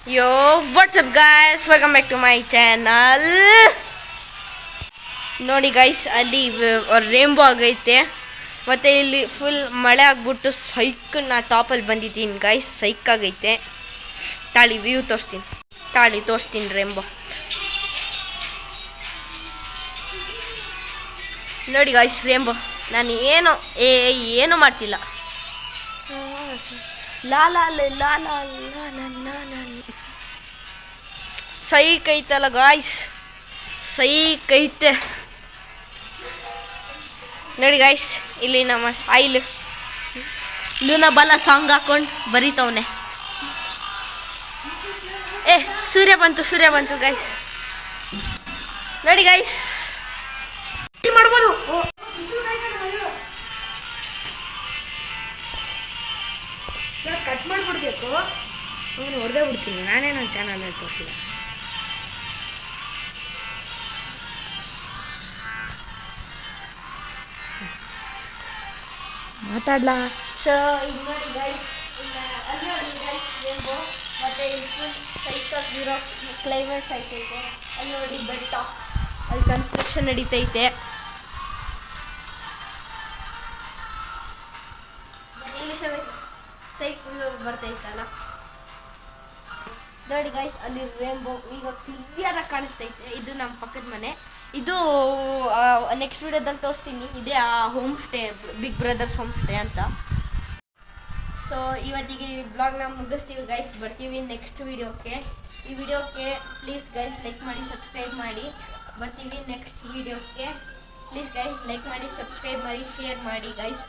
Yo, what's up guys? Welcome back to my channel. ನೋಡಿ guys ಅಲ್ಲಿ rainbow ಆಗೈತೆ ಮತ್ತು ಇಲ್ಲಿ ಫುಲ್ ಮಳೆ ಆಗ್ಬಿಟ್ಟು ಸೈಕ್ ನಾ ಟಾಪಲ್ಲಿ ಬಂದಿದ್ದೀನಿ ಗೈಸ್. ಸೈಕ್ ಆಗೈತೆ. ತಾಳಿ ವ್ಯೂ ತೋರಿಸ್ತೀನಿ ರೇಂಬೋ ನೋಡಿ ಗೈಸ್. ರೇಂಬೋ ನಾನು ಏನು ಮಾಡ್ತಿಲ್ಲ. ಲಾ ಲಾ ಲಾ ಲಾ ಸೈಕ್ ಐತಲ್ಲ ಗಾಯ್ಸ್, ಸೈಕ್ ಐತೆ ನೋಡಿ ಗಾಯ್ಸ್. ಇಲ್ಲಿ ನಮ್ಮ ಸಾಯಿಲ್ ಲೂನಾ ಬಲ್ಲ ಸಾಂಗ್ ಹಾಕೊಂಡು ಬರೀತವನೆ. ಸೂರ್ಯ ಬಂತು ಗೈಸ್ ನೋಡಿ ಗೈಸ್. ಮಾಡ್ಬೋದು ಕಟ್ ಮಾಡಿಬಿಡ್ಬೇಕು. ಅವನು ಹೊಡೆದೇ ಬಿಡ್ತೀನಿ ನಾನೇ ನನ್ನ ಚಾನಲ್ ತೋರಿಸಿಲ್ಲ. ಮಾತಾಡ್ಲಾ. ಸೊ ಈಗ ನೋಡಿ ಗೈಸ್, ಅಲ್ಲಿ ನೋಡಿ ಗೈಸ್ ರೇಂಬೋ, ಮತ್ತು ಇಲ್ಲಿ ಫುಲ್ ಸೈಕಾಗಿರೋ ಕ್ಲೈಮೇಟ್ ಐತೆ. ಅಲ್ಲಿ ನೋಡಿ ಬೆಟ್ಟ, ಅಲ್ಲಿ ಕನ್ಸ್ಟ್ರಕ್ಷನ್ ನಡೀತೈತೆ. ಇಲ್ಲಿ ಸೈಕ್ ಬರ್ತೈತಲ್ಲ ನೋಡಿ ಗೈಸ್. ಅಲ್ಲಿ ರೇಂಬೋ ಈಗ ಕ್ಲಿಯರಾಗಿ ಕಾಣಿಸ್ತೈತೆ. ಇದು ನಮ್ಮ ಪಕ್ಕದ ಮನೆ. ಇದು ನೆಕ್ಸ್ಟ್ ವಿಡಿಯೋದಲ್ಲಿ ತೋರಿಸ್ತೀನಿ. ಇದೇ ಆ home stay, big brothers home stay ಅಂತ. ಸೊ ಇವತ್ತಿಗೆ ಈ ಬ್ಲಾಗ್ನ ಮುಗಿಸ್ತೀವಿ ಗೈಸ್. ಬರ್ತೀವಿ ನೆಕ್ಸ್ಟ್ ವಿಡಿಯೋಕ್ಕೆ. ಈ ವಿಡಿಯೋಕ್ಕೆ ಪ್ಲೀಸ್ ಗೈಸ್ ಲೈಕ್ ಮಾಡಿ, ಸಬ್ಸ್ಕ್ರೈಬ್ ಮಾಡಿ. ಬರ್ತೀವಿ ನೆಕ್ಸ್ಟ್ ವಿಡಿಯೋಕ್ಕೆ. ಪ್ಲೀಸ್ ಗೈಸ್ ಲೈಕ್ ಮಾಡಿ, ಸಬ್ಸ್ಕ್ರೈಬ್ ಮಾಡಿ, ಶೇರ್ ಮಾಡಿ ಗೈಸ್.